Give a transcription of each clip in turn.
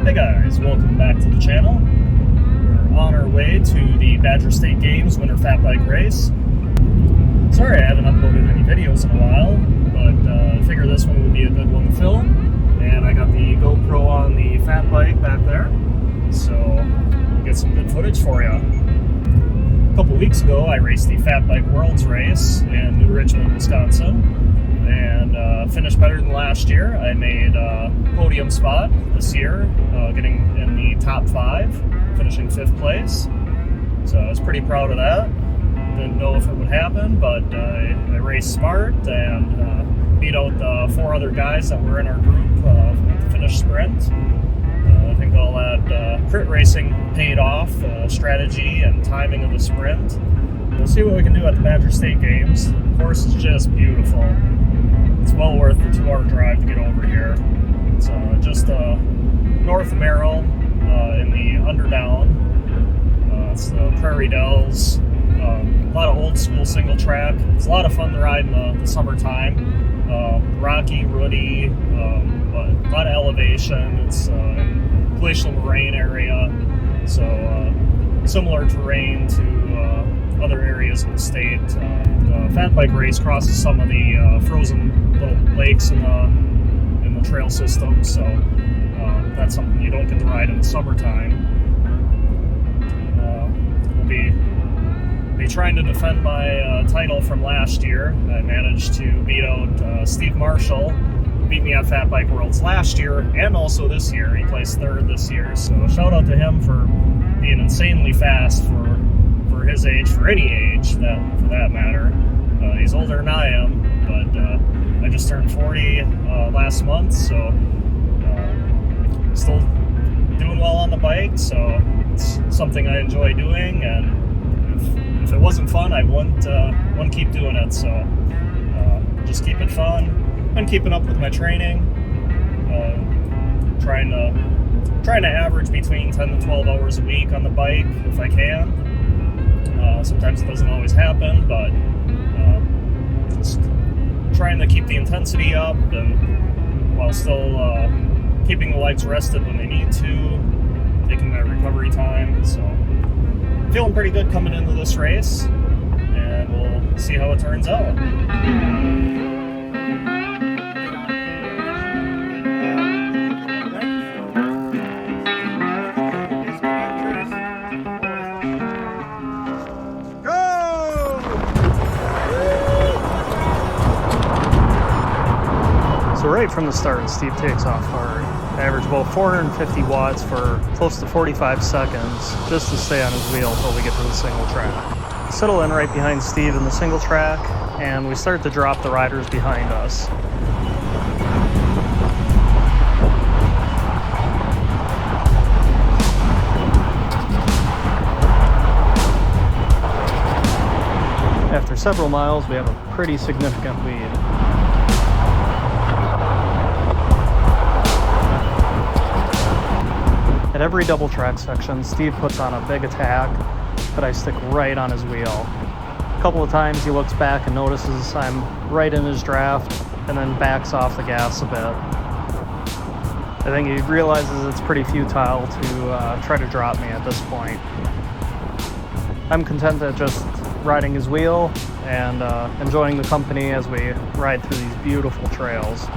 Hey guys, welcome back to the channel. We're on our way to the Badger State Games Winter Fat Bike Race. Sorry I haven't uploaded any videos in a while, but I figured this one would be a good one to film. And I got the GoPro on the fat bike back there, so we'll get some good footage for you. A couple weeks ago I raced the Fat Bike Worlds race in New Richmond, Wisconsin, and finished better than last year. I made a podium spot this year, getting in the top 5, finishing 5th place. So I was pretty proud of that. Didn't know if it would happen, but I raced smart and beat out 4 other guys that were in our group at the finish sprint. I think all that crit racing paid off, strategy and timing of the sprint. We'll see what we can do at the Badger State Games. The course is just beautiful. It's well worth the 2-hour drive to get over here. It's just north of Merrill in the Underdown. It's the Prairie Dells. A lot of old school single track. It's a lot of fun to ride in the summertime. Rocky, rooty, but a lot of elevation. It's in glacial moraine area, so similar terrain to other areas of the state. The Fat Bike race crosses some of the frozen little lakes in the trail system, so that's something you don't get to ride in the summertime. We'll be trying to defend my title from last year. I managed to beat out Steve Marshall, who beat me at Fat Bike Worlds last year and also this year. He placed 3rd this year, so shout out to him for being insanely fast for his age, for any age, for that matter. He's older than I am, but I just turned 40 last month, so still doing well on the bike, so it's something I enjoy doing, and if it wasn't fun, I wouldn't keep doing it, so just keep it fun. I'm keeping up with my training, trying to average between 10 to 12 hours a week on the bike if I can. Sometimes it doesn't always happen, but just trying to keep the intensity up and while still keeping the legs rested when they need to, taking my recovery time. So feeling pretty good coming into this race, and we'll see how it turns out. So right from the start, Steve takes off hard. I average about 450 watts for close to 45 seconds just to stay on his wheel until we get to the single track. Settle in right behind Steve in the single track, and we start to drop the riders behind us. After several miles, we have a pretty significant lead. At every double track section, Steve puts on a big attack, but I stick right on his wheel. A couple of times he looks back and notices I'm right in his draft, and then backs off the gas a bit. I think he realizes it's pretty futile to try to drop me at this point. I'm content at just riding his wheel and enjoying the company as we ride through these beautiful trails.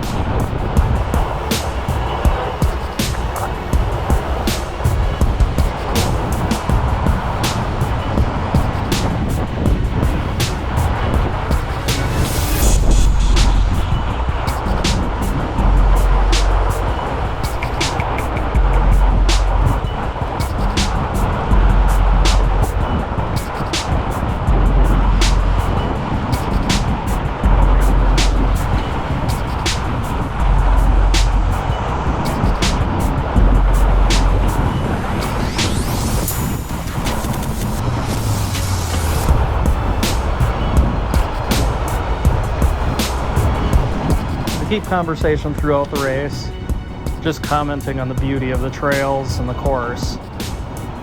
Keep conversation throughout the race, just commenting on the beauty of the trails and the course.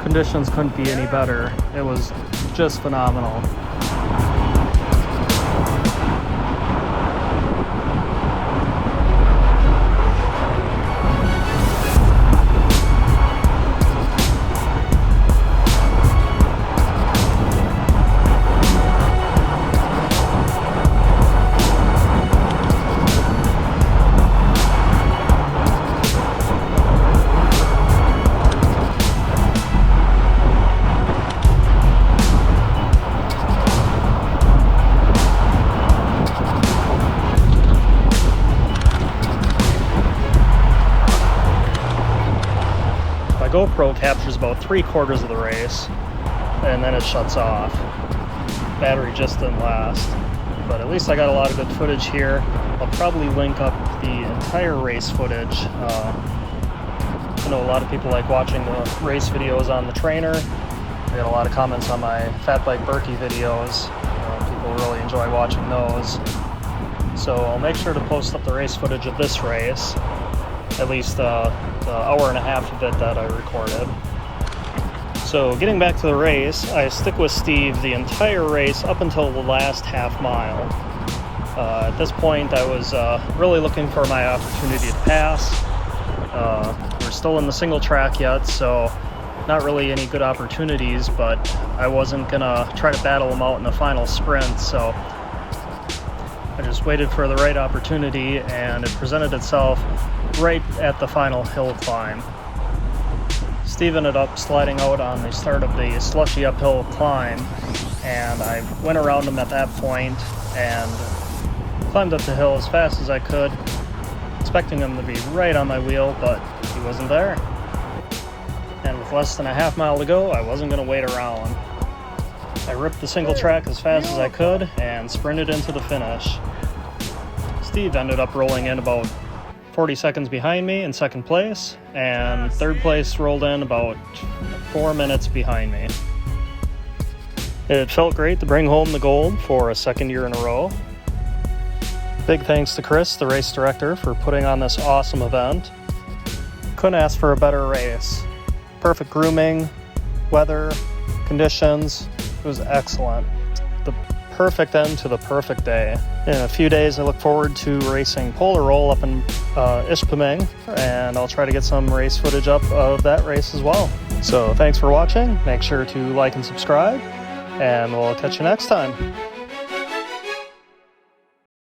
Conditions couldn't be any better. It was just phenomenal. my GoPro captures about 3/4 of the race, and then it shuts off. Battery just didn't last. But at least I got a lot of good footage here. I'll probably link up the entire race footage. I know a lot of people like watching the race videos on the trainer. I got a lot of comments on my Fat Bike Berkey videos. People really enjoy watching those. So I'll make sure to post up the race footage of this race, at least the hour and a half of it that I recorded. So getting back to the race, I stick with Steve the entire race up until the last half mile. At this point, I was really looking for my opportunity to pass. We're still in the single track yet, so not really any good opportunities, but I wasn't gonna try to battle them out in the final sprint, so I just waited for the right opportunity, and it presented itself right at the final hill climb. Steve ended up sliding out on the start of the slushy uphill climb, and I went around him at that point and climbed up the hill as fast as I could, expecting him to be right on my wheel, but he wasn't there. And with less than a half mile to go, I wasn't going to wait around. I ripped the single track as fast as I could and sprinted into the finish. Steve ended up rolling in about 40 seconds behind me in second place, and third place rolled in about 4 minutes behind me. It felt great to bring home the gold for a second year in a row. Big thanks to Chris, the race director, for putting on this awesome event. Couldn't ask for a better race. Perfect grooming, weather, conditions. It was excellent. The perfect end to the perfect day. In a few days, I look forward to racing Polar Roll up in Ishpeming, and I'll try to get some race footage up of that race as well. So thanks for watching. Make sure to like and subscribe, and we'll catch you next time.